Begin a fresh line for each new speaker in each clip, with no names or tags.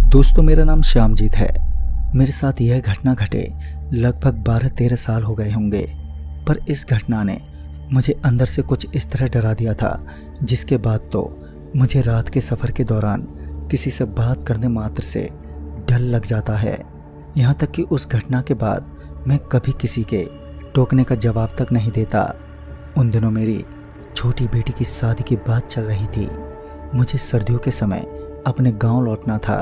दोस्तों, मेरा नाम श्यामजीत है। मेरे साथ यह घटना घटे लगभग 12-13 साल हो गए होंगे, पर इस घटना ने मुझे अंदर से कुछ इस तरह डरा दिया था, जिसके बाद तो मुझे रात के सफ़र के दौरान किसी से बात करने मात्र से डर लग जाता है। यहाँ तक कि उस घटना के बाद मैं कभी किसी के टोकने का जवाब तक नहीं देता। उन दिनों मेरी छोटी बेटी की शादी की बात चल रही थी। मुझे सर्दियों के समय अपने गांव लौटना था।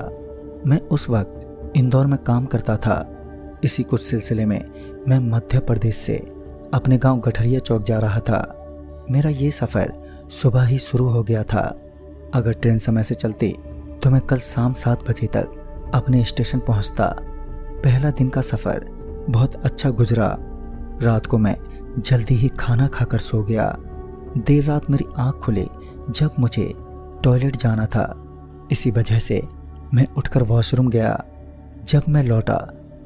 मैं उस वक्त इंदौर में काम करता था। इसी कुछ सिलसिले में मैं मध्य प्रदेश से अपने गांव गठरिया चौक जा रहा था। मेरा ये सफ़र सुबह ही शुरू हो गया था। अगर ट्रेन समय से चलती तो मैं कल शाम 7 बजे तक अपने स्टेशन पहुंचता। पहला दिन का सफ़र बहुत अच्छा गुजरा। रात को मैं जल्दी ही खाना खाकर सो गया। देर रात मेरी आँख खुली जब मुझे टॉयलेट जाना था। इसी वजह से मैं उठकर वॉशरूम गया। जब मैं लौटा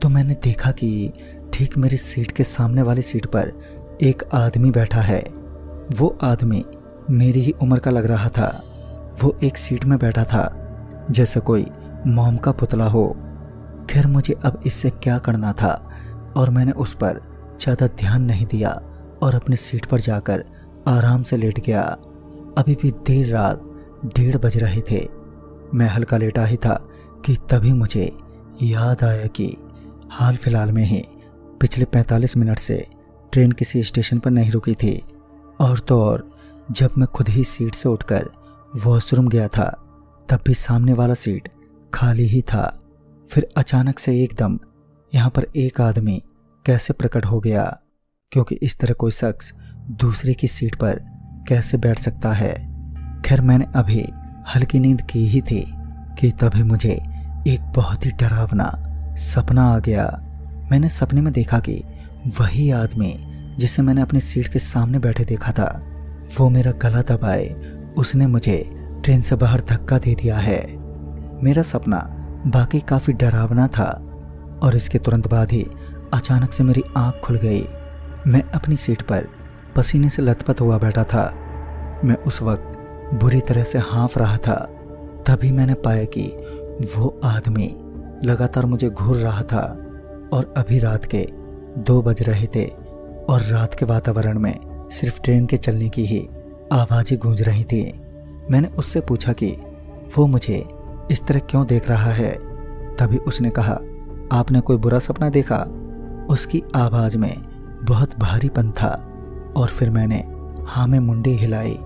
तो मैंने देखा कि ठीक मेरी सीट के सामने वाली सीट पर एक आदमी बैठा है। वो आदमी मेरी ही उम्र का लग रहा था। वो एक सीट में बैठा था जैसे कोई मोम का पुतला हो। खैर, मुझे अब इससे क्या करना था और मैंने उस पर ज़्यादा ध्यान नहीं दिया और अपनी सीट पर जाकर आराम से लेट गया। अभी भी देर रात 1:30 बज रहे थे। मैं हल्का लेटा ही था कि तभी मुझे याद आया कि हाल फिलहाल में ही पिछले 45 मिनट से ट्रेन किसी स्टेशन पर नहीं रुकी थी। और तो और जब मैं खुद ही सीट से उठकर वॉशरूम गया था तब भी सामने वाला सीट खाली ही था। फिर अचानक से एकदम यहाँ पर एक आदमी कैसे प्रकट हो गया, क्योंकि इस तरह कोई शख्स दूसरे की सीट पर कैसे बैठ सकता है। खैर, मैंने अभी हल्की नींद की ही थी कि तभी मुझे एक बहुत ही डरावना सपना आ गया। मैंने सपने में देखा कि वही आदमी जिसे मैंने अपनी सीट के सामने बैठे देखा था, वो मेरा गला दबाए उसने मुझे ट्रेन से बाहर धक्का दे दिया है। मेरा सपना बाकी काफ़ी डरावना था और इसके तुरंत बाद ही अचानक से मेरी आँख खुल गई। मैं अपनी सीट पर पसीने से लथपथ हुआ बैठा था। मैं उस वक्त बुरी तरह से हाँफ रहा था। तभी मैंने पाया कि वो आदमी लगातार मुझे घूर रहा था और अभी रात के 2 बज रहे थे और रात के वातावरण में सिर्फ ट्रेन के चलने की ही आवाज़ें गूंज रही थी। मैंने उससे पूछा कि वो मुझे इस तरह क्यों देख रहा है। तभी उसने कहा, आपने कोई बुरा सपना देखा? उसकी आवाज़ में बहुत भारीपन था और फिर मैंने हाँ में मुंडी हिलाई।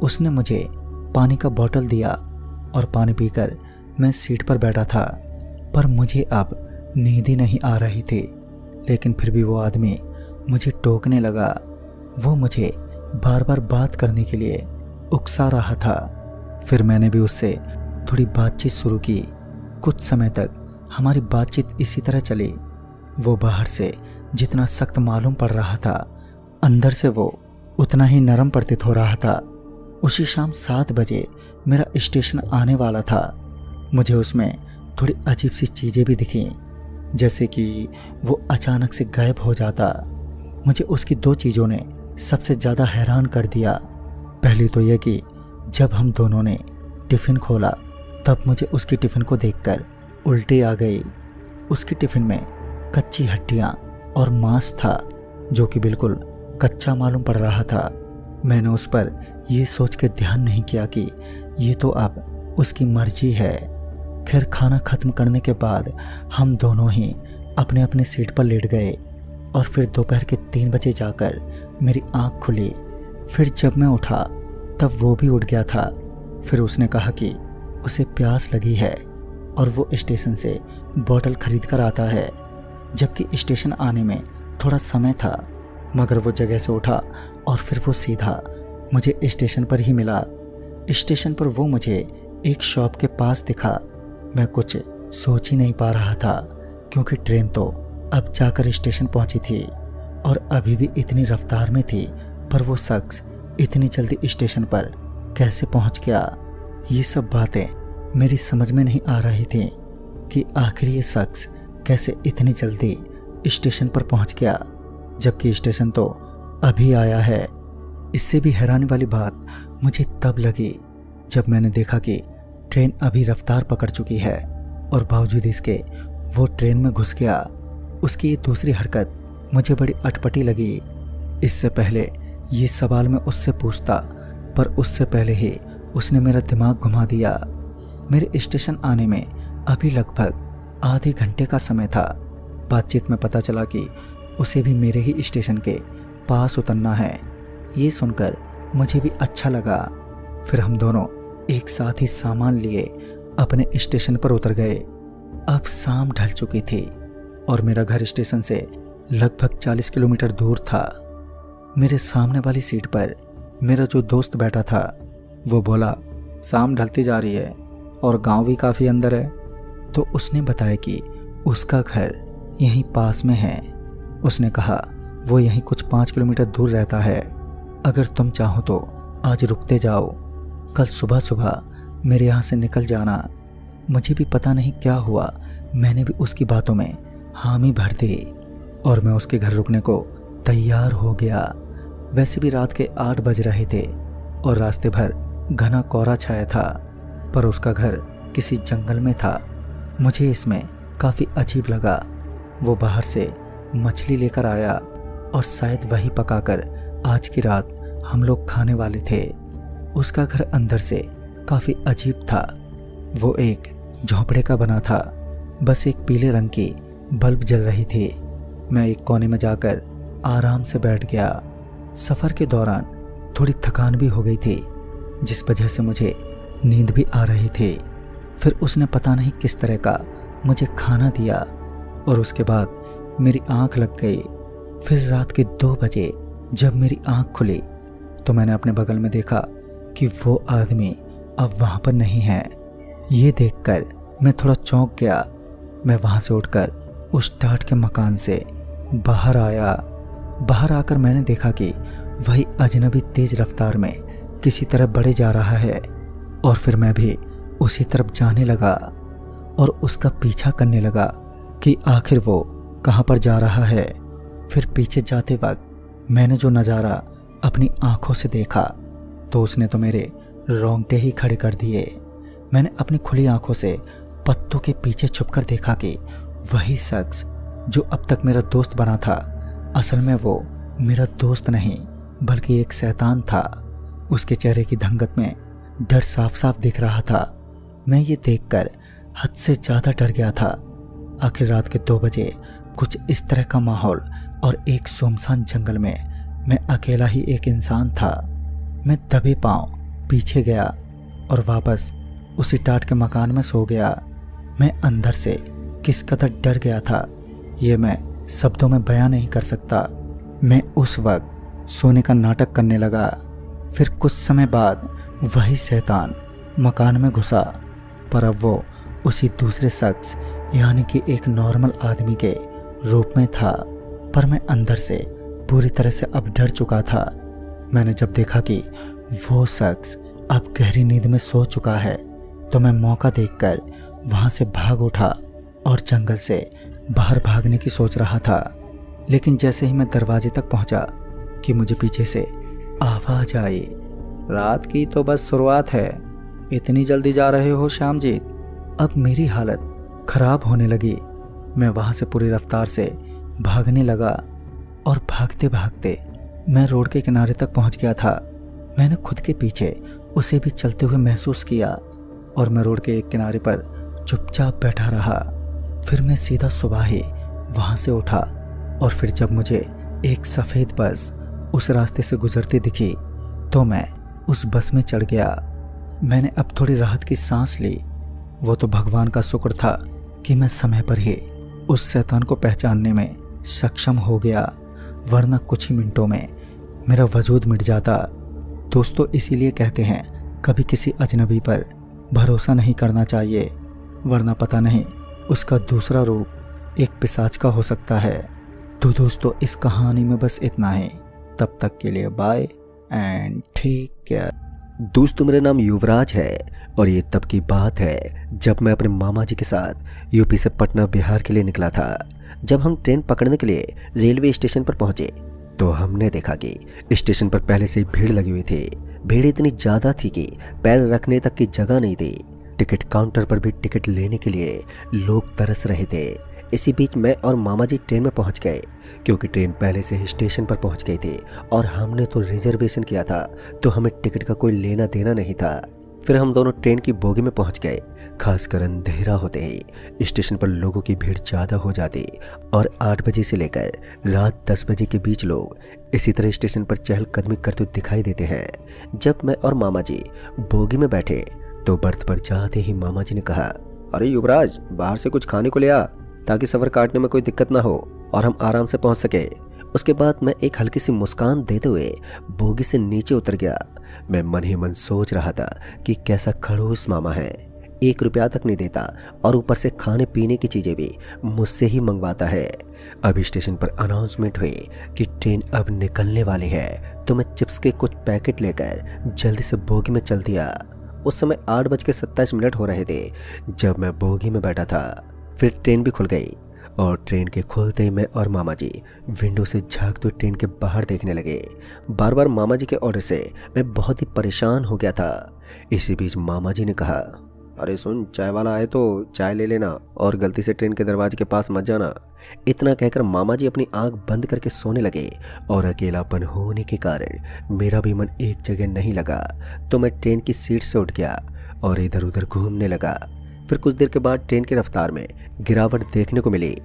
उसने मुझे पानी का बोतल दिया और पानी पीकर मैं सीट पर बैठा था, पर मुझे अब नींद ही नहीं आ रही थी। लेकिन फिर भी वो आदमी मुझे टोकने लगा। वो मुझे बार बार बात करने के लिए उकसा रहा था। फिर मैंने भी उससे थोड़ी बातचीत शुरू की। कुछ समय तक हमारी बातचीत इसी तरह चली। वो बाहर से जितना सख्त मालूम पड़ रहा था, अंदर से वो उतना ही नरम प्रतीत हो रहा था। उसी शाम 7 बजे मेरा स्टेशन आने वाला था। मुझे उसमें थोड़ी अजीब सी चीज़ें भी दिखीं, जैसे कि वो अचानक से गायब हो जाता। मुझे उसकी 2 चीज़ों ने सबसे ज़्यादा हैरान कर दिया। पहली तो यह कि जब हम दोनों ने टिफ़िन खोला तब मुझे उसकी टिफ़िन को देखकर उल्टी आ गई। उसकी टिफ़िन में कच्ची हड्डियाँ और मांस था जो कि बिल्कुल कच्चा मालूम पड़ रहा था। मैंने उस पर यह सोच के ध्यान नहीं किया कि ये तो अब उसकी मर्जी है। खैर, खाना खत्म करने के बाद हम दोनों ही अपने अपने सीट पर लेट गए और फिर दोपहर के 3 बजे जाकर मेरी आँख खुली। फिर जब मैं उठा तब वो भी उठ गया था। फिर उसने कहा कि उसे प्यास लगी है और वो स्टेशन से बोतल खरीद कर आता है, जबकि स्टेशन आने में थोड़ा समय था। मगर वो जगह से उठा और फिर वो सीधा मुझे स्टेशन पर ही मिला। स्टेशन पर वो मुझे एक शॉप के पास दिखा। मैं कुछ सोच ही नहीं पा रहा था, क्योंकि ट्रेन तो अब जाकर स्टेशन पहुंची थी और अभी भी इतनी रफ्तार में थी, पर वो शख्स इतनी जल्दी स्टेशन पर कैसे पहुंच गया। ये सब बातें मेरी समझ में नहीं आ रही थी कि आखिर ये शख्स कैसे इतनी जल्दी स्टेशन पर पहुंच गया, जबकि स्टेशन तो अभी आया है। इससे भी हैरानी वाली बात मुझे तब लगी जब मैंने देखा कि ट्रेन अभी रफ्तार पकड़ चुकी है और बावजूद इसके वो ट्रेन में घुस गया। उसकी ये दूसरी हरकत मुझे बड़ी अटपटी लगी। इससे पहले ये सवाल मैं उससे पूछता, पर उससे पहले ही उसने मेरा दिमाग घुमा दिया। मेरे स्टेशन आने में अभी लगभग आधे घंटे का समय था। बातचीत में पता चला कि उसे भी मेरे ही स्टेशन के पास उतरना है। ये सुनकर मुझे भी अच्छा लगा। फिर हम दोनों एक साथ ही सामान लिए अपने स्टेशन पर उतर गए। अब शाम ढल चुकी थी और मेरा घर स्टेशन से लगभग 40 किलोमीटर दूर था। मेरे सामने वाली सीट पर मेरा जो दोस्त बैठा था वो बोला, शाम ढलती जा रही है और गांव भी काफ़ी अंदर है। तो उसने बताया कि उसका घर यहीं पास में है। उसने कहा वो यहीं कुछ 5 किलोमीटर दूर रहता है। अगर तुम चाहो तो आज रुकते जाओ, कल सुबह सुबह मेरे यहाँ से निकल जाना। मुझे भी पता नहीं क्या हुआ, मैंने भी उसकी बातों में हामी भर दी और मैं उसके घर रुकने को तैयार हो गया। वैसे भी रात के 8 बज रहे थे और रास्ते भर घना कोहरा छाया था, पर उसका घर किसी जंगल में था। मुझे इसमें काफ़ी अजीब लगा। वो बाहर से मछली लेकर आया और शायद वही पकाकर आज की रात हम लोग खाने वाले थे। उसका घर अंदर से काफ़ी अजीब था। वो एक झोंपड़े का बना था, बस एक पीले रंग की बल्ब जल रही थी। मैं एक कोने में जाकर आराम से बैठ गया। सफ़र के दौरान थोड़ी थकान भी हो गई थी, जिस वजह से मुझे नींद भी आ रही थी। फिर उसने पता नहीं किस तरह का मुझे खाना दिया और उसके बाद मेरी आंख लग गई। फिर रात के 2 बजे जब मेरी आंख खुली तो मैंने अपने बगल में देखा कि वो आदमी अब वहाँ पर नहीं है। ये देखकर मैं थोड़ा चौंक गया। मैं वहाँ से उठकर उस टाट के मकान से बाहर आया। बाहर आकर मैंने देखा कि वही अजनबी तेज रफ्तार में किसी तरफ बढ़े जा रहा है और फिर मैं भी उसी तरफ जाने लगा और उसका पीछा करने लगा कि आखिर वो कहाँ पर जा रहा है। फिर पीछे जाते वक्त मैंने जो नज़ारा अपनी आंखों से देखा तो उसने तो मेरे रोंगटे ही खड़े कर दिए। मैंने अपनी खुली आंखों से पत्तों के पीछे छुपकर देखा कि वही शख्स जो अब तक मेरा दोस्त बना था, असल में वो मेरा दोस्त नहीं बल्कि एक शैतान था। उसके चेहरे की धंगत में डर साफ साफ दिख रहा था। मैं ये देखकर हद से ज़्यादा डर गया था। आखिर रात के 2 बजे कुछ इस तरह का माहौल और एक सुनसान जंगल में मैं अकेला ही एक इंसान था। मैं दबे पांव पीछे गया और वापस उसी टाट के मकान में सो गया। मैं अंदर से किस कदर डर गया था ये मैं शब्दों में बयां नहीं कर सकता। मैं उस वक्त सोने का नाटक करने लगा। फिर कुछ समय बाद वही शैतान मकान में घुसा, पर अब वो उसी दूसरे शख्स यानी कि एक नॉर्मल आदमी के रूप में था। पर मैं अंदर से पूरी तरह से अब डर चुका था। मैंने जब देखा कि वो शख्स अब गहरी नींद में सो चुका है तो मैं मौका देखकर वहाँ से भाग उठा और जंगल से बाहर भागने की सोच रहा था। लेकिन जैसे ही मैं दरवाजे तक पहुँचा कि मुझे पीछे से आवाज़ आई, रात की तो बस शुरुआत है, इतनी जल्दी जा रहे हो श्यामजीत। अब मेरी हालत खराब होने लगी। मैं वहाँ से पूरी रफ्तार से भागने लगा और भागते भागते मैं रोड के किनारे तक पहुँच गया था। मैंने खुद के पीछे उसे भी चलते हुए महसूस किया और मैं रोड के एक किनारे पर चुपचाप बैठा रहा। फिर मैं सीधा सुबह ही वहाँ से उठा और फिर जब मुझे एक सफ़ेद बस उस रास्ते से गुजरती दिखी तो मैं उस बस में चढ़ गया। मैंने अब थोड़ी राहत की सांस ली। वो तो भगवान का शुक्र था कि मैं समय पर ही उस शैतान को पहचानने में सक्षम हो गया, वरना कुछ ही मिनटों में मेरा वजूद मिट जाता। दोस्तों, इसीलिए कहते हैं कभी किसी अजनबी पर भरोसा नहीं करना चाहिए, वरना पता नहीं उसका दूसरा रूप एक पिशाच का हो सकता है। तो दोस्तों, इस कहानी में बस इतना ही। तब तक के लिए बाय एंड टेक केयर।
दोस्तों, मेरा नाम युवराज है और ये तब की बात है जब मैं अपने मामा जी के साथ यूपी से पटना बिहार के लिए निकला था। जब हम ट्रेन पकड़ने के लिए रेलवे स्टेशन पर पहुंचे तो हमने देखा कि स्टेशन पर पहले से ही भीड़ लगी हुई थी। भीड़ इतनी ज़्यादा थी कि पैर रखने तक की जगह नहीं थी। टिकट काउंटर पर भी टिकट लेने के लिए लोग तरस रहे थे। इसी बीच मैं और मामा जी ट्रेन में पहुंच गए, क्योंकि ट्रेन पहले से ही स्टेशन पर पहुंच गई थी और हमने तो रिजर्वेशन किया था, तो हमें टिकट का कोई लेना देना नहीं था। फिर हम दोनों ट्रेन की बोगी में पहुंच गए। खासकर अंधेरा होते ही स्टेशन पर लोगों की भीड़ ज़्यादा हो जाती और 8 बजे से लेकर रात 10 बजे के बीच लोग इसी तरह स्टेशन पर चहलकदमी करते दिखाई देते हैं। जब मैं और मामा जी बोगी में बैठे तो बर्थ पर जाते ही मामा जी ने कहा, अरे युवराज, बाहर से कुछ खाने को ले आ, ताकि सफ़र काटने में कोई दिक्कत ना हो और हम आराम से पहुंच सके। उसके बाद मैं एक हल्की सी मुस्कान देते हुए बोगी से नीचे उतर गया। मैं मन ही मन सोच रहा था कि कैसा खड़ूस मामा है, 1 रुपया तक नहीं देता और ऊपर से खाने पीने की चीज़ें भी मुझसे ही मंगवाता है। अब स्टेशन पर अनाउंसमेंट हुई कि ट्रेन अब निकलने वाली है, तो मैं चिप्स के कुछ पैकेट लेकर जल्दी से बोगी में चल दिया। उस समय 8:27 हो रहे थे जब मैं बोगी में बैठा था। फिर ट्रेन भी खुल गई और ट्रेन के खुलते ही मैं और मामा जी विंडो से झांकते ट्रेन के बाहर देखने लगे। बार बार मामा जी के ऑर्डर से मैं बहुत ही परेशान हो गया था। इसी बीच मामा जी ने कहा, अरे सुन, चाय वाला आए तो चाय ले लेना और गलती से ट्रेन के दरवाजे के पास मत जाना। इतना कहकर मामा जी अपनी आंख बंद करके सोने लगे और अकेलापन होने के कारण मेरा भी मन एक जगह नहीं लगा, तो मैं ट्रेन की सीट से उठ गया और इधर उधर घूमने लगा। फिर कुछ देर के बाद ट्रेन की रफ्तार में गिरावट देखने को मिली।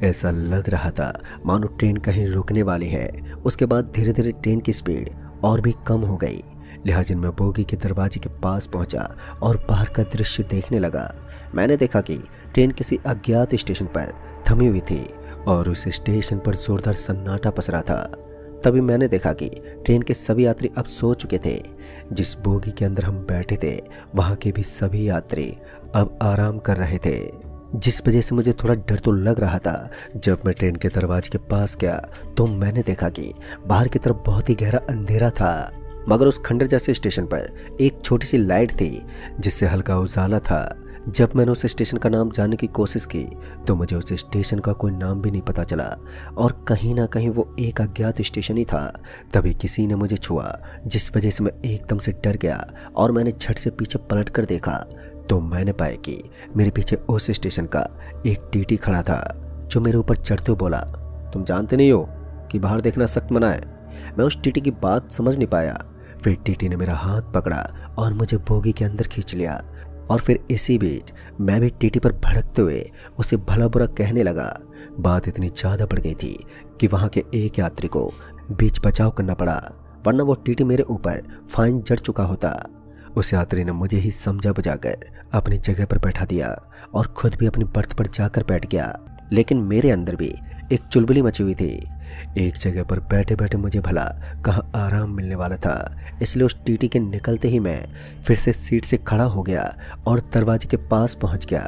ऐसा लग रहा था मानो ट्रेन कहीं रुकने वाली है। उसके बाद धीरे धीरे ट्रेन की स्पीड और भी कम हो गई। लिहाजा मैं बोगी के दरवाजे के पास पहुंचा और बाहर का दृश्य देखने लगा। मैंने देखा कि ट्रेन किसी अज्ञात स्टेशन पर थमी हुई थी और उस स्टेशन पर जोरदार सन्नाटा पसरा था। तभी मैंने देखा कि ट्रेन के सभी यात्री अब सो चुके थे। जिस बोगी के अंदर हम बैठे थे वहाँ के भी सभी यात्री अब आराम कर रहे थे, जिस वजह से मुझे थोड़ा डर तो लग रहा था। जब मैं ट्रेन के दरवाजे के पास गया तो मैंने देखा कि बाहर की तरफ बहुत ही गहरा अंधेरा था, मगर उस खंडर जैसे स्टेशन पर एक छोटी सी लाइट थी जिससे हल्का उजाला था। जब मैंने उस स्टेशन का नाम जानने की कोशिश की तो मुझे उस स्टेशन का कोई नाम भी नहीं पता चला और कहीं ना कहीं वो एक अज्ञात स्टेशन ही था। तभी किसी ने मुझे छुआ, जिस वजह से मैं एकदम से डर गया और मैंने झट से पीछे पलट कर देखा तो मैंने पाया कि मेरे पीछे उस स्टेशन का एक टीटी खड़ा था, जो मेरे ऊपर चढ़ते हुए बोला, तुम जानते नहीं हो कि बाहर देखना सख्त मना है। मैं उस टीटी की बात समझ नहीं पाया। फिर टीटी ने मेरा हाथ पकड़ा और मुझे बोगी के अंदर खींच लिया और फिर इसी बीच मैं भी टीटी पर भड़कते हुए उसे भला बुरा कहने लगा। बात इतनी ज़्यादा बढ़ गई थी कि वहाँ के एक यात्री को बीच बचाव करना पड़ा, वरना वो टीटी मेरे ऊपर फाइन जड़ चुका होता। उस यात्री ने मुझे ही समझा बुझाकर अपनी जगह पर बैठा दिया और खुद भी अपनी बर्थ पर जाकर बैठ गया। लेकिन मेरे अंदर भी एक चुलबुली मची हुई थी। एक जगह पर बैठे बैठे मुझे भला कहाँ आराम मिलने वाला था, इसलिए उस टीटी के निकलते ही मैं फिर से सीट से खड़ा हो गया और दरवाजे के पास पहुंच गया।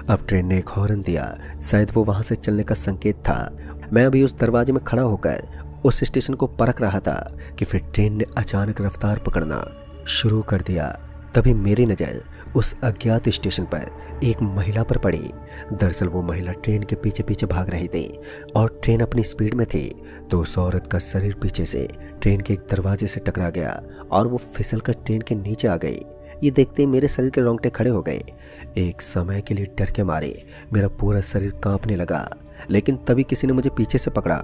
अब ट्रेन ने एक हॉर्न दिया, शायद वो वहां से चलने का संकेत था। मैं अभी उस दरवाजे में खड़ा होकर उस स्टेशन को परख रहा था कि फिर ट्रेन ने अचानक रफ्तार पकड़ना शुरू कर दिया। तभी मेरी नज़र उस अज्ञात स्टेशन पर एक महिला पर पड़ी। दरअसल वो महिला ट्रेन के पीछे पीछे भाग रही थी और ट्रेन अपनी स्पीड में थी तो उस औरत का शरीर पीछे से ट्रेन के एक दरवाजे से टकरा गया और वो फिसल कर ट्रेन के नीचे आ गई। ये देखते ही मेरे शरीर के रोंगटे खड़े हो गए। एक समय के लिए डर के मारे मेरा पूरा शरीर कांपने लगा, लेकिन तभी किसी ने मुझे पीछे से पकड़ा।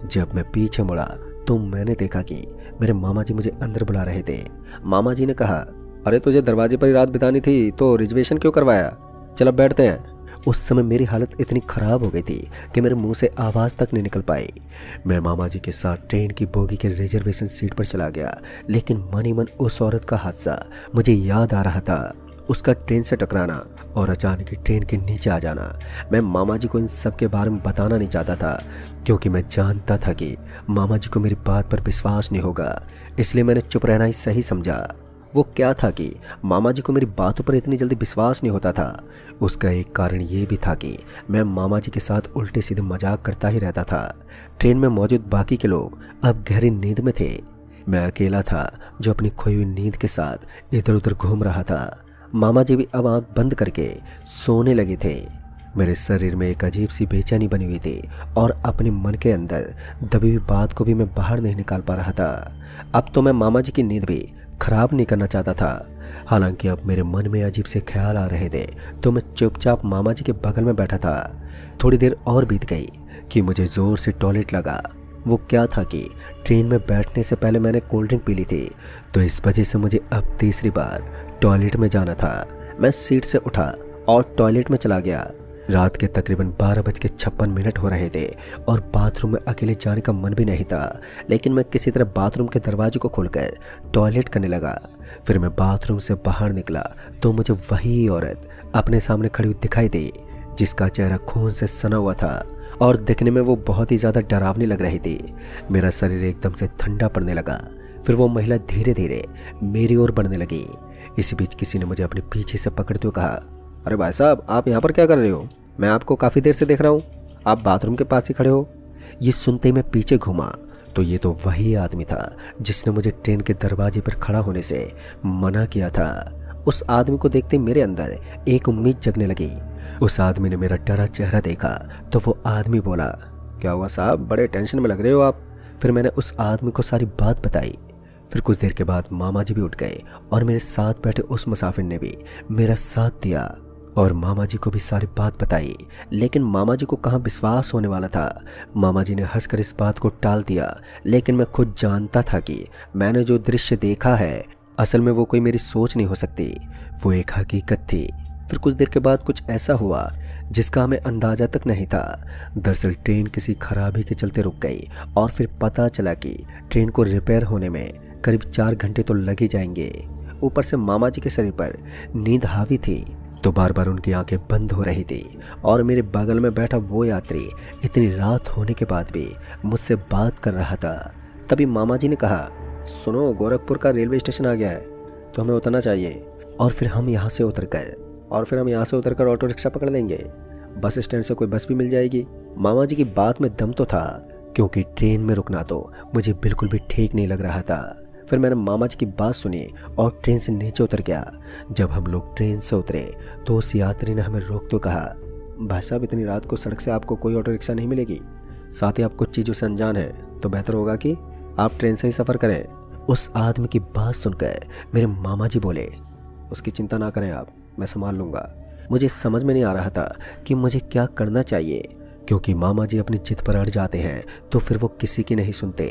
जब मैं पीछे मुड़ा तो मैंने देखा कि मेरे मामा जी मुझे अंदर बुला रहे थे। मामा जी ने कहा, अरे तुझे दरवाजे पर ही रात बितानी थी तो रिजर्वेशन क्यों करवाया, चल अब बैठते हैं। उस समय मेरी हालत इतनी ख़राब हो गई थी कि मेरे मुंह से आवाज़ तक नहीं निकल पाई। मैं मामा जी के साथ ट्रेन की बोगी के रिजर्वेशन सीट पर चला गया, लेकिन मन ही मन उस औरत का हादसा मुझे याद आ रहा था, उसका ट्रेन से टकराना और अचानक ही ट्रेन के नीचे आ जाना। मैं मामा जी को इन सब के बारे में बताना नहीं चाहता था, क्योंकि मैं जानता था कि मामा जी को मेरी बात पर विश्वास नहीं होगा, इसलिए मैंने चुप रहना ही सही समझा। वो क्या था कि मामा जी को मेरी बातों पर इतनी जल्दी विश्वास नहीं होता था। उसका एक कारण ये भी था कि मैं मामा जी के साथ उल्टे सीधे मजाक करता ही रहता था। ट्रेन में मौजूद बाकी के लोग अब गहरी नींद में थे। मैं अकेला था जो अपनी खोई हुई नींद के साथ इधर उधर घूम रहा था। मामा जी भी अब आंख बंद करके सोने लगे थे। मेरे शरीर में एक अजीब सी बेचैनी बनी हुई थी और अपने मन के अंदर दबी हुई बात को भी मैं बाहर नहीं निकाल पा रहा था। अब तो मैं मामा जी की नींद भी खराब नहीं करना चाहता था। हालांकि अब मेरे मन में अजीब से ख्याल आ रहे थे, तो मैं चुपचाप मामा जी के बगल में बैठा था। थोड़ी देर और बीत गई कि मुझे ज़ोर से टॉयलेट लगा। वो क्या था कि ट्रेन में बैठने से पहले मैंने कोल्ड ड्रिंक पी ली थी, तो इस वजह से मुझे अब तीसरी बार टॉयलेट में जाना था। मैं सीट से उठा और टॉयलेट में चला गया। रात के तकरीबन 12:56 हो रहे थे और बाथरूम में अकेले जाने का मन भी नहीं था, लेकिन मैं किसी तरह बाथरूम के दरवाजे को खोलकर टॉयलेट करने लगा। फिर मैं बाथरूम से बाहर निकला तो मुझे वही औरत अपने सामने खड़ी हुई दिखाई दी, जिसका चेहरा खून से सना हुआ था और दिखने में वो बहुत ही ज़्यादा डरावनी लग रही थी। मेरा शरीर एकदम से ठंडा पड़ने लगा। फिर वो महिला धीरे धीरे मेरी ओर बढ़ने लगी। इसी बीच किसी ने मुझे अपने पीछे से पकड़ते हुए कहा, अरे भाई साहब, आप यहाँ पर क्या कर रहे हो? मैं आपको काफ़ी देर से देख रहा हूँ, आप बाथरूम के पास ही खड़े हो। ये सुनते ही मैं पीछे घूमा तो ये तो वही आदमी था जिसने मुझे ट्रेन के दरवाजे पर खड़ा होने से मना किया था। उस आदमी को देखते मेरे अंदर एक उम्मीद जगने लगी। उस आदमी ने मेरा डरा चेहरा देखा तो वो आदमी बोला, क्या हुआ साहब, बड़े टेंशन में लग रहे हो आप। फिर मैंने उस आदमी को सारी बात बताई। फिर कुछ देर के बाद मामा जी भी उठ गए और मेरे साथ बैठे उस मुसाफिर ने भी मेरा साथ दिया और मामा जी को भी सारी बात बताई। लेकिन मामा जी को कहाँ विश्वास होने वाला था। मामा जी ने हंसकर इस बात को टाल दिया, लेकिन मैं खुद जानता था कि मैंने जो दृश्य देखा है असल में वो कोई मेरी सोच नहीं हो सकती, वो एक हकीकत थी। फिर कुछ देर के बाद कुछ ऐसा हुआ जिसका हमें अंदाजा तक नहीं था। दरअसल ट्रेन किसी खराबी के चलते रुक गई और फिर पता चला कि ट्रेन को रिपेयर होने में करीब 4 घंटे तो लग ही जाएंगे। ऊपर से मामा जी के शरीर पर नींद हावी थी, तो बार बार उनकी आंखें बंद हो रही थी और मेरे बगल में बैठा वो यात्री इतनी रात होने के बाद भी मुझसे बात कर रहा था। तभी मामा जी ने कहा, सुनो, गोरखपुर का रेलवे स्टेशन आ गया है तो हमें उतरना चाहिए और फिर हम यहाँ से उतरकर ऑटो रिक्शा पकड़ लेंगे। बस स्टैंड से कोई बस भी मिल जाएगी। मामा जी की बात में दम तो था, क्योंकि ट्रेन में रुकना तो मुझे बिल्कुल भी ठीक नहीं लग रहा था। फिर मैंने मामा जी की बात सुनी और ट्रेन से नीचे उतर गया। जब हम लोग ट्रेन से उतरे तो उस यात्री ने हमें रोकते हुए कहा, भाई साहब, इतनी रात को सड़क से आपको कोई ऑटो रिक्शा नहीं मिलेगी, साथ ही आप कुछ चीज़ों से अनजान हैं, तो बेहतर होगा कि आप ट्रेन से ही सफ़र करें। उस आदमी की बात सुनकर मेरे मामा जी बोले, उसकी चिंता ना करें आप, मैं संभाल लूँगा। मुझे समझ में नहीं आ रहा था कि मुझे क्या करना चाहिए, क्योंकि मामा जी अपनी जिद पर अड़ जाते हैं तो फिर वो किसी की नहीं सुनते।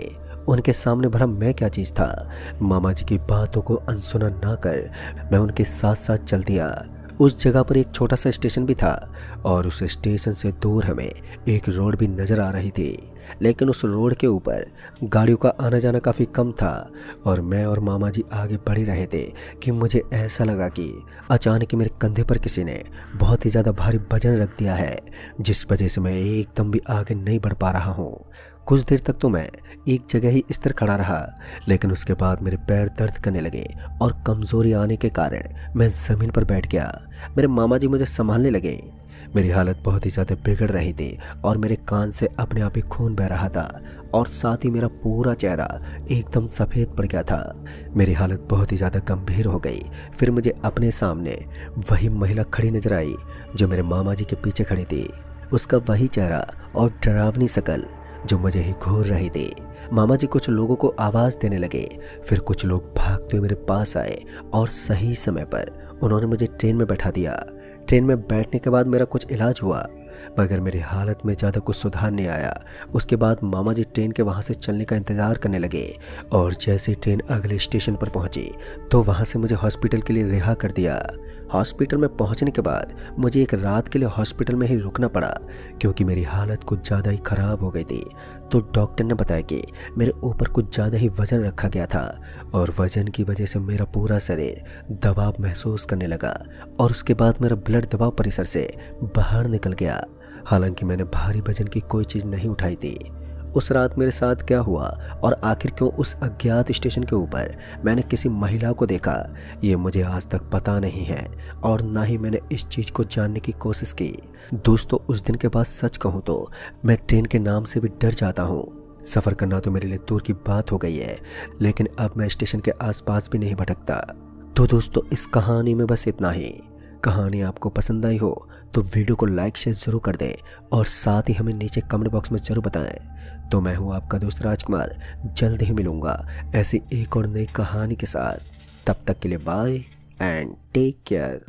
उनके सामने भला मैं क्या चीज़ था। मामा जी की बातों को अनसुना ना कर मैं उनके साथ साथ चल दिया। उस जगह पर एक छोटा सा स्टेशन भी था और उस स्टेशन से दूर हमें एक रोड भी नज़र आ रही थी, लेकिन उस रोड के ऊपर गाड़ियों का आना जाना काफ़ी कम था और मैं और मामा जी आगे बढ़ ही रहे थे कि मुझे ऐसा लगा कि अचानक मेरे कंधे पर किसी ने बहुत ही ज़्यादा भारी वजन रख दिया है, जिस वजह से मैं एकदम भी आगे नहीं बढ़ पा रहा हूँ। कुछ देर तक तो मैं एक जगह ही स्थिर खड़ा रहा, लेकिन उसके बाद मेरे पैर दर्द करने लगे और कमज़ोरी आने के कारण मैं ज़मीन पर बैठ गया। मेरे मामा जी मुझे संभालने लगे। मेरी हालत बहुत ही ज़्यादा बिगड़ रही थी और मेरे कान से अपने आप ही खून बह रहा था और साथ ही मेरा पूरा चेहरा एकदम सफ़ेद पड़ गया था। मेरी हालत बहुत ही ज़्यादा गंभीर हो गई। फिर मुझे अपने सामने वही महिला खड़ी नजर आई जो मेरे मामा जी के पीछे खड़ी थी। उसका वही चेहरा और डरावनी शक्ल जो मुझे ही घूर रही थी। मामा जी कुछ लोगों को आवाज़ देने लगे। फिर कुछ लोग भागते हुए मेरे पास आए और सही समय पर उन्होंने मुझे ट्रेन में बैठा दिया। ट्रेन में बैठने के बाद मेरा कुछ इलाज हुआ, मगर मेरी हालत में ज़्यादा कुछ सुधार नहीं आया। उसके बाद मामा जी ट्रेन के वहाँ से चलने का इंतज़ार करने लगे और जैसे ट्रेन अगले स्टेशन पर पहुँची तो वहाँ से मुझे हॉस्पिटल के लिए रिहा कर दिया। हॉस्पिटल में पहुंचने के बाद मुझे एक रात के लिए हॉस्पिटल में ही रुकना पड़ा, क्योंकि मेरी हालत कुछ ज़्यादा ही ख़राब हो गई थी। तो डॉक्टर ने बताया कि मेरे ऊपर कुछ ज़्यादा ही वज़न रखा गया था और वज़न की वजह से मेरा पूरा शरीर दबाव महसूस करने लगा और उसके बाद मेरा ब्लड दबाव परिसर से बाहर निकल गया। हालांकि मैंने भारी वज़न की कोई चीज़ नहीं उठाई थी। उस रात मेरे साथ क्या हुआ और आखिर क्यों उस अज्ञात स्टेशन के ऊपर मैंने किसी महिला को देखा, ये मुझे आज तक पता नहीं है और ना ही मैंने इस चीज़ को जानने की कोशिश की। दोस्तों, उस दिन के बाद सच कहूँ तो मैं ट्रेन के नाम से भी डर जाता हूँ। सफ़र करना तो मेरे लिए दूर की बात हो गई है, लेकिन अब मैं स्टेशन के आसपास भी नहीं भटकता। तो दोस्तों, इस कहानी में बस इतना ही। कहानी आपको पसंद आई हो तो वीडियो को लाइक शेयर ज़रूर कर दें और साथ ही हमें नीचे कमेंट बॉक्स में ज़रूर बताएं। तो मैं हूँ आपका दोस्त राजकुमार, जल्द ही मिलूँगा ऐसी एक और नई कहानी के साथ। तब तक के लिए बाय एंड टेक केयर।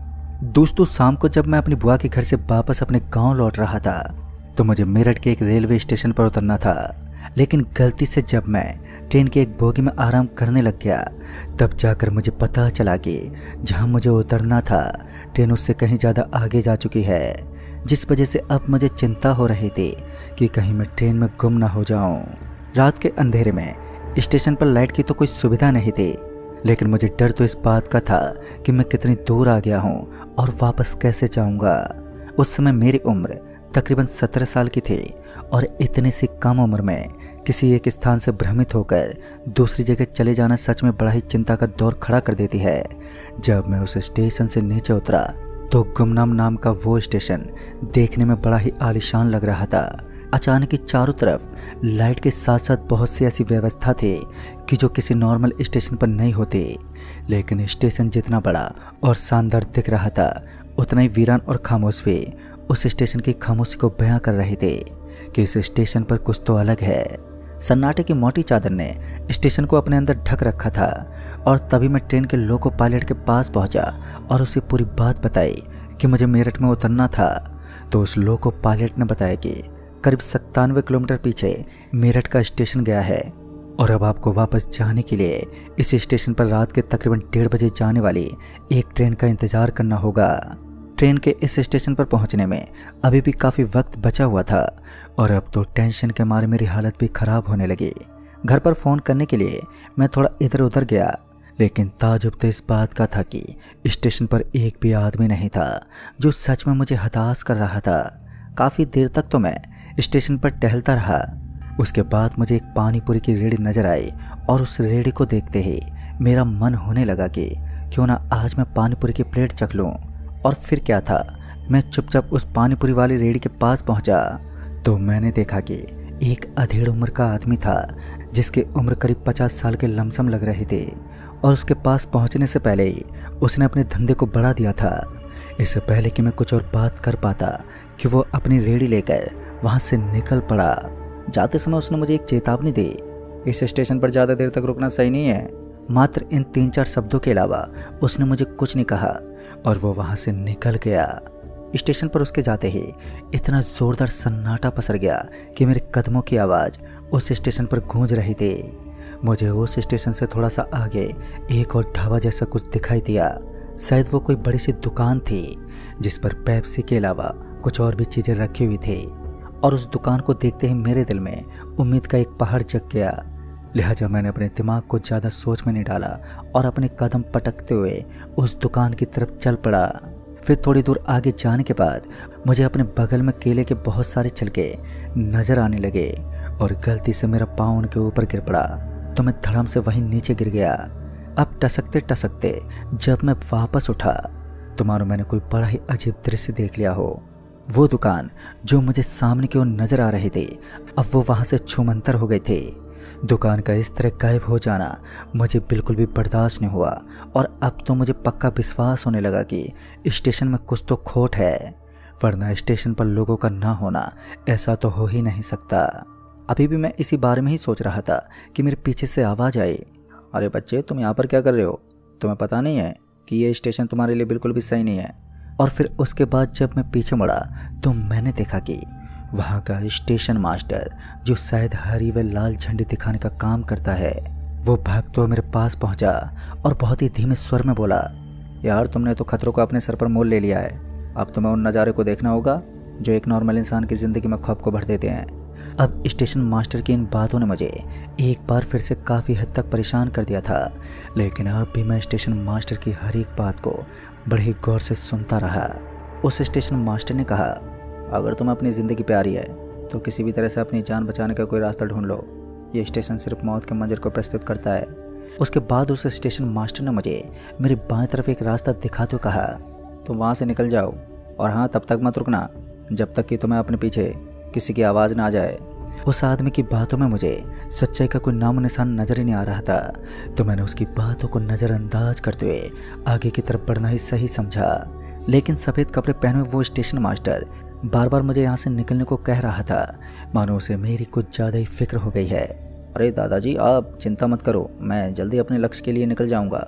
दोस्तों, शाम को जब मैं अपनी बुआ के घर से वापस अपने गांव लौट रहा था तो मुझे मेरठ के एक रेलवे स्टेशन पर उतरना था, लेकिन गलती से जब मैं ट्रेन के एक बोगी में आराम करने लग गया तब जाकर मुझे पता चला कि जहां मुझे उतरना था ट्रेन उससे कहीं ज़्यादा आगे जा चुकी है, जिस वजह से अब मुझे चिंता हो रही थी कि कहीं मैं ट्रेन में गुम ना हो जाऊं। रात के अंधेरे में स्टेशन पर लाइट की तो कोई सुविधा नहीं थी, लेकिन मुझे डर तो इस बात का था कि मैं कितनी दूर आ गया हूं और वापस कैसे जाऊंगा। उस समय मेरी उम्र तकरीबन 17 साल की थी और इतनी सी कम उम्र में किसी एक स्थान से भ्रमित होकर दूसरी जगह चले जाना सच में बड़ा ही चिंता का दौर खड़ा कर देती है। जब मैं उस स्टेशन से नीचे उतरा तो गुमनाम नाम का वो स्टेशन देखने में बड़ा ही आलीशान लग रहा था। अचानक ही चारों तरफ लाइट के साथ साथ बहुत सी ऐसी व्यवस्था थी कि जो किसी नॉर्मल स्टेशन पर नहीं होती, लेकिन स्टेशन जितना बड़ा और शानदार दिख रहा था उतना ही वीरान और खामोश भी उस स्टेशन की खामोशी को बयां कर रही थी कि इस स्टेशन पर कुछ तो अलग है। सन्नाटे की मोटी चादर ने स्टेशन को अपने अंदर ढक रखा था और तभी मैं ट्रेन के लोको पायलट के पास पहुंचा और उसे पूरी बात बताई कि मुझे मेरठ में उतरना था। तो उस लोको पायलट ने बताया कि करीब 97 किलोमीटर पीछे मेरठ का स्टेशन गया है और अब आपको वापस जाने के लिए इस स्टेशन पर रात के तकरीबन 1:30 बजे जाने वाली एक ट्रेन का इंतजार करना होगा। ट्रेन के इस स्टेशन पर पहुंचने में अभी भी काफ़ी वक्त बचा हुआ था और अब तो टेंशन के मारे मेरी हालत भी ख़राब होने लगी। घर पर फ़ोन करने के लिए मैं थोड़ा इधर उधर गया, लेकिन ताजुब तो इस बात का था कि स्टेशन पर एक भी आदमी नहीं था, जो सच में मुझे हताश कर रहा था। काफ़ी देर तक तो मैं स्टेशन पर टहलता रहा। उसके बाद मुझे एक पानी पूरी की रेहड़ी नज़र आई और उस रेहड़ी को देखते ही मेरा मन होने लगा कि क्यों ना आज मैं पानी पूरी की प्लेट चख लूँ। और फिर क्या था, मैं चुपचाप उस पानीपुरी वाली रेहड़ी के पास पहुंचा तो मैंने देखा कि एक अधेड़ उम्र का आदमी था जिसकी उम्र करीब 50 साल के लमसम लग रही थी और उसके पास पहुंचने से पहले ही उसने अपने धंधे को बढ़ा दिया था। इससे पहले कि मैं कुछ और बात कर पाता कि वो अपनी रेहड़ी लेकर वहाँ से निकल पड़ा। जाते समय उसने मुझे एक चेतावनी दी, इस स्टेशन पर ज़्यादा देर तक रुकना सही नहीं है। मात्र इन 3-4 शब्दों के अलावा उसने मुझे कुछ नहीं कहा और वो वहाँ से निकल गया। स्टेशन पर उसके जाते ही इतना ज़ोरदार सन्नाटा पसर गया कि मेरे कदमों की आवाज़ उस स्टेशन पर गूंज रही थी। मुझे उस स्टेशन से थोड़ा सा आगे एक और ढाबा जैसा कुछ दिखाई दिया। शायद वो कोई बड़ी सी दुकान थी जिस पर पेप्सी के अलावा कुछ और भी चीज़ें रखी हुई थी और उस दुकान को देखते ही मेरे दिल में उम्मीद का एक पहाड़ जग गया। लिहाजा मैंने अपने दिमाग को ज़्यादा सोच में नहीं डाला और अपने कदम पटकते हुए उस दुकान की तरफ चल पड़ा। फिर थोड़ी दूर आगे जाने के बाद मुझे अपने बगल में केले के बहुत सारे छिलके नज़र आने लगे और गलती से मेरा पाँव उनके ऊपर गिर पड़ा तो मैं धड़ाम से वहीं नीचे गिर गया। अब टसकते टसकते जब मैं वापस उठा तो मानो मैंने कोई बड़ा ही अजीब दृश्य देख लिया हो। वो दुकान जो मुझे सामने की ओर नज़र आ रही थी अब वो वहाँ से छूमंतर हो गई थी। दुकान का इस तरह गायब हो जाना मुझे बिल्कुल भी बर्दाश्त नहीं हुआ और अब तो मुझे पक्का विश्वास होने लगा कि स्टेशन में कुछ तो खोट है, वरना स्टेशन पर लोगों का ना होना ऐसा तो हो ही नहीं सकता। अभी भी मैं इसी बारे में ही सोच रहा था कि मेरे पीछे से आवाज़ आई, अरे बच्चे तुम यहाँ पर क्या कर रहे हो? तुम्हें पता नहीं है कि ये स्टेशन तुम्हारे लिए बिल्कुल भी सही नहीं है। और फिर उसके बाद जब मैं पीछे मुड़ा तो मैंने देखा कि वहाँ का स्टेशन मास्टर, जो शायद हरी व लाल झंडी दिखाने का काम करता है, वो भागते हुए मेरे पास पहुँचा और बहुत ही धीमे स्वर में बोला, यार तुमने तो खतरों को अपने सर पर मोल ले लिया है। अब तुम्हें उन नज़ारे को देखना होगा जो एक नॉर्मल इंसान की ज़िंदगी में खौफ को भर देते हैं। अब स्टेशन मास्टर की इन बातों ने मुझे एक बार फिर से काफ़ी हद तक परेशान कर दिया था, लेकिन अब भी मैं स्टेशन मास्टर की हर एक बात को बड़े ही गौर से सुनता रहा। उस स्टेशन मास्टर ने कहा, अगर तुम्हें अपनी ज़िंदगी प्यारी है तो किसी भी तरह से अपनी जान बचाने का कोई रास्ता ढूंढ लो। ये स्टेशन सिर्फ मौत के मंजर को प्रस्तुत करता है। उसके बाद उस स्टेशन मास्टर ने मुझे मेरी बाएं तरफ एक रास्ता दिखाते हुए कहा, तुम वहाँ से निकल जाओ और हाँ तब तक मत रुकना जब तक कि तुम्हें अपने पीछे किसी की आवाज़ ना आ जाए। उस आदमी की बातों में मुझे सच्चाई का कोई नामो निशान नजर ही नहीं आ रहा था, तो मैंने उसकी बातों को नज़रअंदाज करते हुए आगे की तरफ बढ़ना ही सही समझा। लेकिन सफ़ेद कपड़े पहने हुए वो स्टेशन मास्टर बार बार मुझे यहाँ से निकलने को कह रहा था, मानो उसे मेरी कुछ ज़्यादा ही फिक्र हो गई है। अरे दादाजी, आप चिंता मत करो, मैं जल्दी अपने लक्ष्य के लिए निकल जाऊँगा,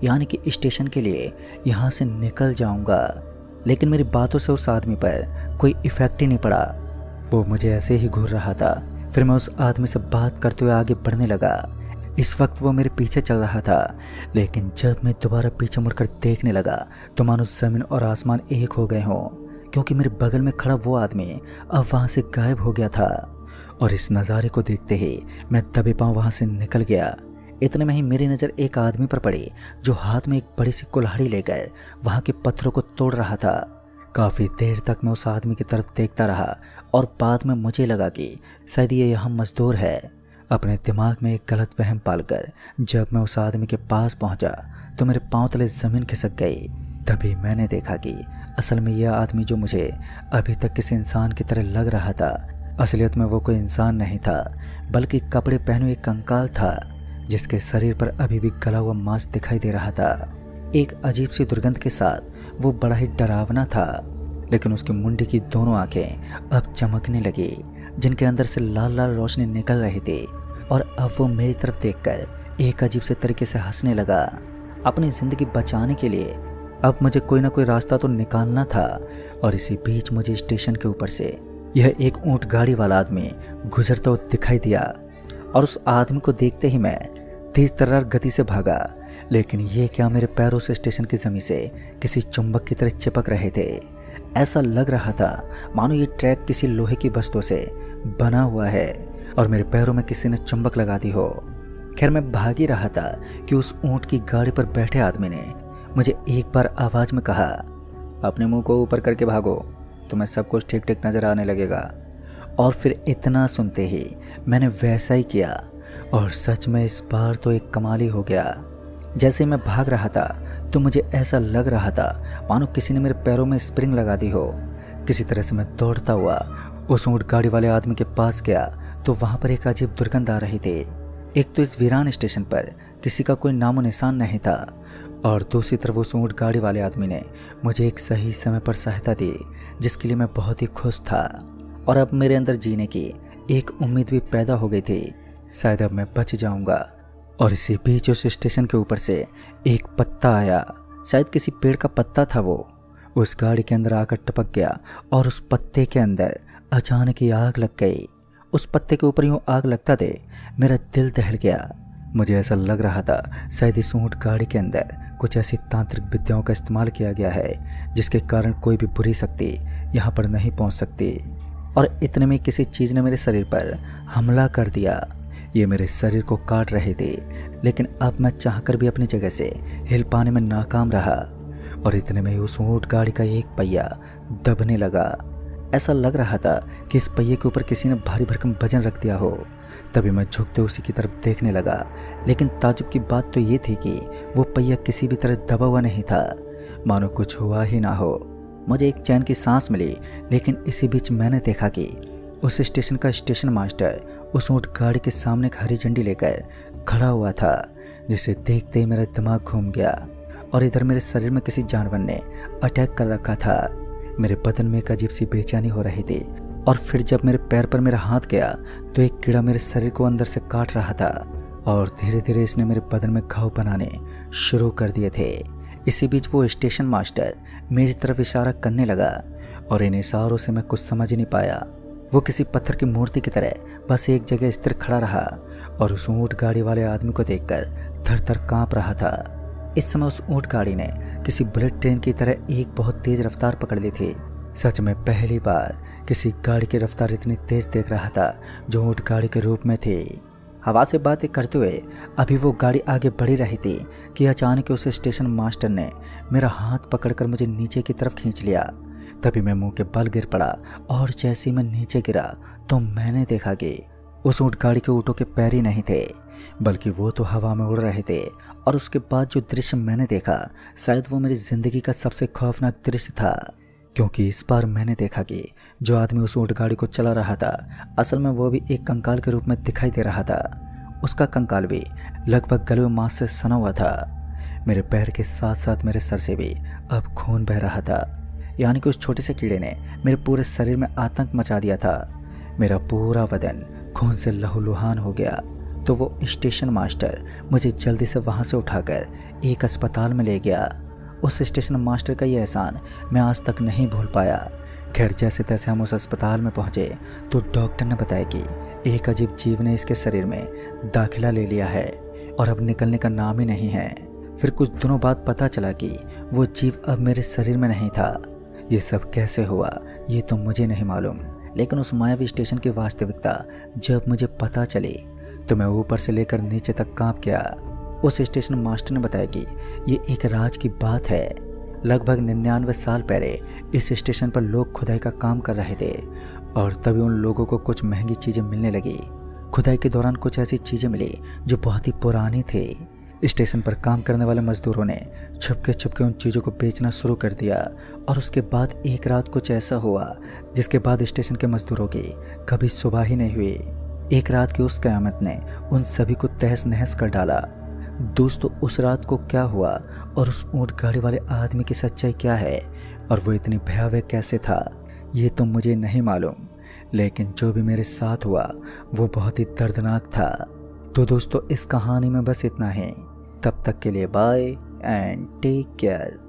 यानी कि स्टेशन के लिए यहाँ से निकल जाऊँगा। लेकिन मेरी बातों से उस आदमी पर कोई इफ़ेक्ट ही नहीं पड़ा। वो मुझे ऐसे ही घूर रहा था। फिर मैं उस आदमी से बात करते हुए आगे बढ़ने लगा। इस वक्त वो मेरे पीछे चल रहा था, लेकिन जब मैं दोबारा पीछे मुड़कर देखने लगा तो मानो ज़मीन और आसमान एक हो गए हों, क्योंकि मेरे बगल में खड़ा वो आदमी अब वहाँ से गायब हो गया था। और इस नज़ारे को देखते ही मैं दबे पाँव वहाँ से निकल गया। इतने में ही मेरी नज़र एक आदमी पर पड़ी जो हाथ में एक बड़ी सी कुल्हाड़ी लेकर वहाँ के पत्थरों को तोड़ रहा था। काफ़ी देर तक मैं उस आदमी की तरफ देखता रहा और बाद में मुझे लगा कि शायद ये यहाँ मजदूर है। अपने दिमाग में एक गलत वहम पालकर जब मैं उस आदमी के पास पहुँचा तो मेरे पाँव तले ज़मीन खिसक गई। तभी मैंने देखा कि असल में यह आदमी जो मुझे अभी तक किसी इंसान की तरह लग रहा था, असलियत में वो कोई इंसान नहीं था, बल्कि कपड़े पहने हुए एक कंकाल था जिसके शरीर पर अभी भी गला हुआ मांस दिखाई दे रहा था। एक अजीब सी दुर्गंध के साथ वो बड़ा ही डरावना था, लेकिन उसकी मुंडी की दोनों आंखें अब चमकने लगी, जिनके अंदर से लाल लाल रोशनी निकल रही थी। और अब वो मेरी तरफ देखकर एक अजीब से तरीके से हंसने लगा। अपनी ज़िंदगी बचाने के लिए अब मुझे कोई ना कोई रास्ता तो निकालना था। और इसी बीच मुझे स्टेशन के ऊपर से यह एक ऊंट गाड़ी वाला आदमी गुजरता हुआ दिखाई दिया। और उस आदमी को देखते ही मैं तेज तर्रार गति से भागा, लेकिन ये क्या, मेरे पैरों से स्टेशन की ज़मीन से किसी चुंबक की तरह चिपक रहे थे। ऐसा लग रहा था मानो ये ट्रैक किसी लोहे की वस्तु से बना हुआ है और मेरे पैरों में किसी ने चुंबक लगा दी हो। खैर, मैं भाग ही रहा था कि उस ऊंट की गाड़ी पर बैठे आदमी ने मुझे एक बार आवाज़ में कहा, अपने मुंह को ऊपर करके भागो, तुम्हें सब कुछ ठीक ठीक नज़र आने लगेगा। और फिर इतना सुनते ही मैंने वैसा ही किया और सच में इस बार तो एक कमाल ही हो गया। जैसे मैं भाग रहा था तो मुझे ऐसा लग रहा था मानो किसी ने मेरे पैरों में स्प्रिंग लगा दी हो। किसी तरह से मैं दौड़ता हुआ उस ऊंट गाड़ी वाले आदमी के पास गया तो वहाँ पर एक अजीब दुर्गंध आ रही थी। एक तो इस वीरान स्टेशन पर किसी का कोई नामो निशान नहीं था, और दूसरी तरफ उस ऊंट गाड़ी वाले आदमी ने मुझे एक सही समय पर सहायता दी, जिसके लिए मैं बहुत ही खुश था। और अब मेरे अंदर जीने की एक उम्मीद भी पैदा हो गई थी, शायद अब मैं बच जाऊंगा। और इसी बीच उस स्टेशन के ऊपर से एक पत्ता आया, शायद किसी पेड़ का पत्ता था। वो उस गाड़ी के अंदर आकर टपक गया और उस पत्ते के अंदर अचानक ही आग लग गई। उस पत्ते के ऊपर यूँ आग लगता थे मेरा दिल दहल गया। मुझे ऐसा लग रहा था शायद इस ऊंट गाड़ी के अंदर कुछ ऐसी तांत्रिक विद्याओं का इस्तेमाल किया गया है जिसके कारण कोई भी बुरी शक्ति यहाँ पर नहीं पहुँच सकती। और इतने में किसी चीज़ ने मेरे शरीर पर हमला कर दिया। ये मेरे शरीर को काट रहे थे, लेकिन अब मैं चाहकर भी अपनी जगह से हिल पाने में नाकाम रहा। और इतने में उस ऊंट गाड़ी का एक पहिया दबने लगा। ऐसा लग रहा था कि इस पहिए के ऊपर किसी ने भारी भरकम वजन रख दिया हो। तभी मैं झुकते उसी की तरफ देखने लगा, लेकिन ताजुब की बात तो ये थी कि वो पहिया किसी भी तरह दबा हुआ नहीं था, मानो कुछ हुआ ही ना हो। मुझे एक चैन की सांस मिली, लेकिन इसी बीच मैंने देखा कि उस स्टेशन का स्टेशन मास्टर उस ऊंट गाड़ी के सामने एक हरी झंडी लेकर खड़ा हुआ था, जिसे देखते ही मेरा दिमाग घूम गया। और इधर मेरे शरीर में किसी जानवर ने अटैक कर रखा था। मेरे बदन में एक अजीब सी बेचैनी हो रही थी। और फिर जब मेरे पैर पर मेरा हाथ गया तो एक कीड़ा मेरे शरीर को अंदर से काट रहा था, और धीरे धीरे इसने मेरे बदन में घाव बनाने शुरू कर दिए थे। इसी बीच वो स्टेशन मास्टर मेरी तरफ इशारा करने लगा, और इन इशारों से मैं कुछ समझ ही नहीं पाया। वो किसी पत्थर की मूर्ति की तरह बस एक जगह स्थिर खड़ा रहा, और उस ऊंट गाड़ी वाले आदमी को देखकर थर थर काँप रहा था। इस समय उस ऊंट गाड़ी ने किसी बुलेट ट्रेन की तरह एक बहुत तेज रफ्तार पकड़ ली थी। सच में पहली बार किसी गाड़ी की रफ्तार इतनी तेज देख रहा था जो ऊंट गाड़ी के रूप में थी। हवा से बातें करते हुए अभी वो गाड़ी आगे बढ़ी रही थी कि अचानक उस स्टेशन मास्टर ने मेरा हाथ पकड़कर मुझे नीचे की तरफ खींच लिया। तभी मैं मुंह के बल गिर पड़ा, और जैसे ही मैं नीचे गिरा तो मैंने देखा कि उस ऊंट गाड़ी के ऊँटों के पैर ही नहीं थे, बल्कि वो तो हवा में उड़ रहे थे। और उसके बाद जो दृश्य मैंने देखा, शायद वो मेरी ज़िंदगी का सबसे खौफनाक दृश्य था, क्योंकि इस बार मैंने देखा कि जो आदमी उस ऊंट गाड़ी को चला रहा था, असल में वो भी एक कंकाल के रूप में दिखाई दे रहा था। उसका कंकाल भी लगभग गले हुए मांस से सना हुआ था। मेरे पैर के साथ साथ मेरे सर से भी अब खून बह रहा था। यानी कि उस छोटे से कीड़े ने मेरे पूरे शरीर में आतंक मचा दिया था। मेरा पूरा बदन खून से लहूलुहान हो गया। तो वो स्टेशन मास्टर मुझे जल्दी से वहाँ से उठाकर एक अस्पताल में ले गया। उस स्टेशन मास्टर का ये एहसान मैं आज तक नहीं भूल पाया। खैर, जैसे तैसे हम उस अस्पताल में पहुँचे तो डॉक्टर ने बताया कि एक अजीब जीव ने इसके शरीर में दाखिला ले लिया है और अब निकलने का नाम ही नहीं है। फिर कुछ दिनों बाद पता चला कि वो जीव अब मेरे शरीर में नहीं था। ये सब कैसे हुआ ये तो मुझे नहीं मालूम, लेकिन उस मायावी स्टेशन की वास्तविकता जब मुझे पता चली तो मैं ऊपर से लेकर नीचे तक कांप गया। उस स्टेशन मास्टर ने बताया कि ये एक राज की बात है। लगभग 99 साल पहले इस स्टेशन पर लोग खुदाई का काम कर रहे थे और तभी उन लोगों को कुछ महंगी चीज़ें मिलने लगी। खुदाई के दौरान कुछ ऐसी चीज़ें मिली जो बहुत ही पुरानी थी। स्टेशन पर काम करने वाले मजदूरों ने छुपके उन चीज़ों को बेचना शुरू कर दिया और उसके बाद एक रात कुछ ऐसा हुआ जिसके बाद स्टेशन के मजदूरों की कभी सुबह ही नहीं हुई। एक रात की उस क़यामत ने उन सभी को तहस नहस कर डाला। दोस्तों, उस रात को क्या हुआ और उस ऊंट गाड़ी वाले आदमी की सच्चाई क्या है और वो इतनी भयावह कैसे था, ये तो मुझे नहीं मालूम, लेकिन जो भी मेरे साथ हुआ वो बहुत ही दर्दनाक था। तो दोस्तों, इस कहानी में बस इतना ही। तब तक के लिए बाय एंड टेक केयर।